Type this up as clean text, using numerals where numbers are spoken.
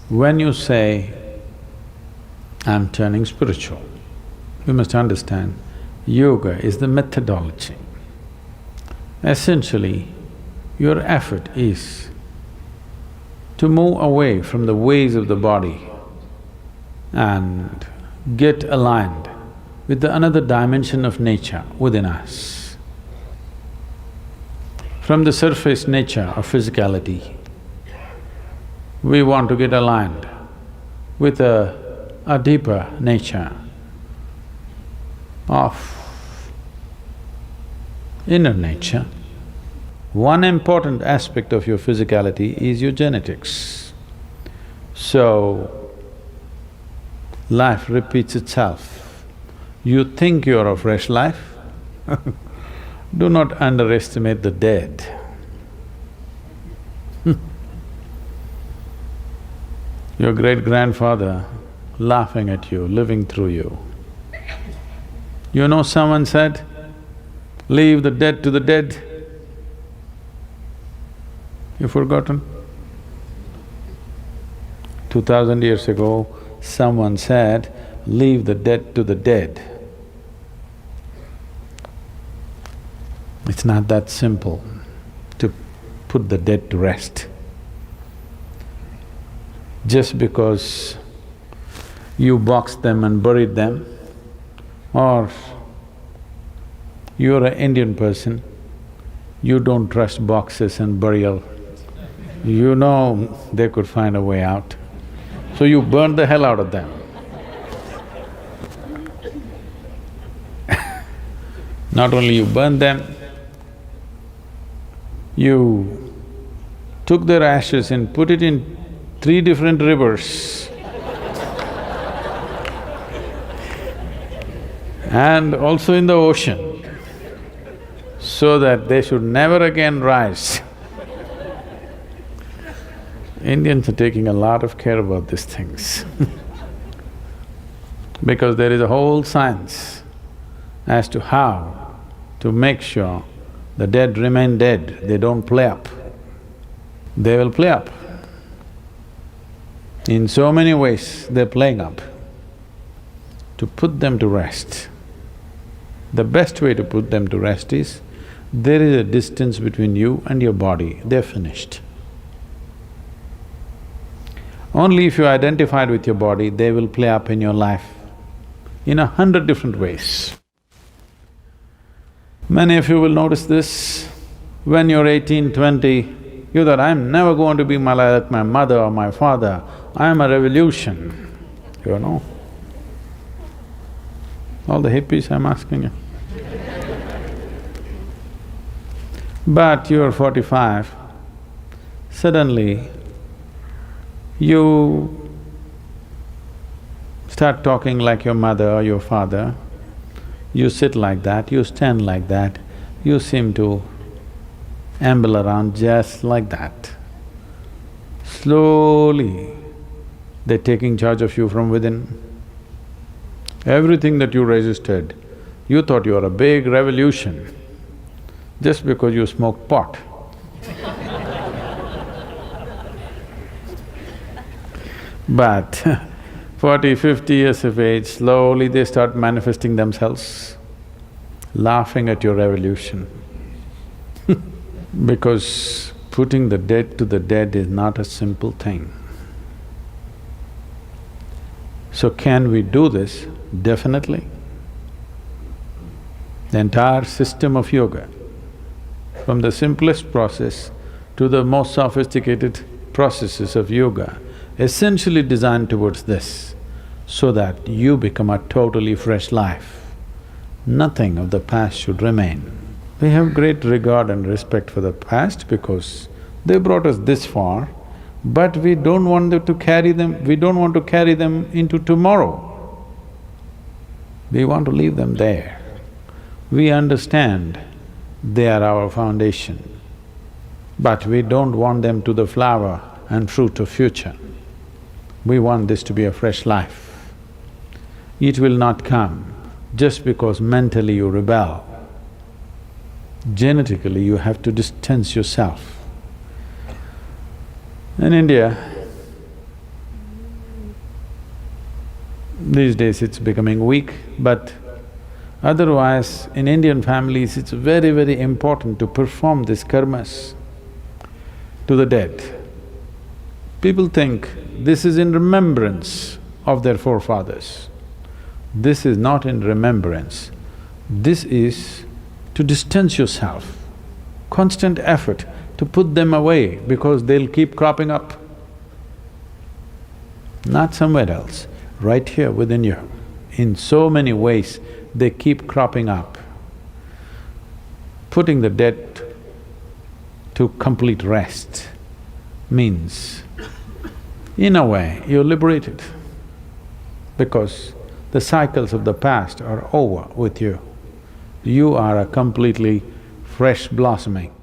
When you say, I'm turning spiritual, you must understand, yoga is the methodology. Essentially, your effort is to move away from the ways of the body and get aligned with the another dimension of nature within us. From the surface nature of physicality, we want to get aligned with a deeper nature of inner nature. One important aspect of your physicality is your genetics. So, life repeats itself. You think you're a fresh life? Do not underestimate the dead. Your great-grandfather laughing at you, living through you. You know, someone said, leave the dead to the dead. You've forgotten? 2000 years ago, someone said, leave the dead to the dead. It's not that simple to put the dead to rest. Just because you boxed them and buried them, or you're an Indian person, you don't trust boxes and burial. You know they could find a way out, so you burn the hell out of them. Not only you burned them, you took their ashes and put it in 3 different rivers and also in the ocean, so that they should never again rise. Indians are taking a lot of care about these things because there is a whole science as to how to make sure the dead remain dead, they don't play up. They will play up. In so many ways, they're playing up. To put them to rest, the best way to put them to rest is, there is a distance between you and your body, they're finished. Only if you identified with your body, they will play up in your life in 100 different ways. Many of you will notice this. When you're 18, 20, you thought, I'm never going to be like my mother or my father, I am a revolution, you know. All the hippies, I'm asking you. But you're 45, suddenly you start talking like your mother or your father, you sit like that, you stand like that, you seem to amble around just like that. Slowly, they're taking charge of you from within. Everything that you resisted, you thought you were a big revolution just because you smoked pot. But 40, 50 years of age, slowly they start manifesting themselves, laughing at your revolution. Because putting the dead to the dead is not a simple thing. So can we do this? Definitely. The entire system of yoga, from the simplest process to the most sophisticated processes of yoga, essentially designed towards this, so that you become a totally fresh life. Nothing of the past should remain. We have great regard and respect for the past because they brought us this far, but we don't want them to carry them… we don't want to carry them into tomorrow. We want to leave them there. We understand they are our foundation, but we don't want them to the flower and fruit of future. We want this to be a fresh life. It will not come just because mentally you rebel. Genetically, you have to distance yourself. In India, These days it's becoming weak, but otherwise in Indian families it's very, very important to perform these karmas to the dead. People think this is in remembrance of their forefathers. This is not in remembrance. This is to distance yourself, constant effort to put them away because they'll keep cropping up. Not somewhere else, right here within you. In so many ways, they keep cropping up. Putting the dead to complete rest means, in a way, you're liberated because the cycles of the past are over with you. You are a completely fresh blossoming.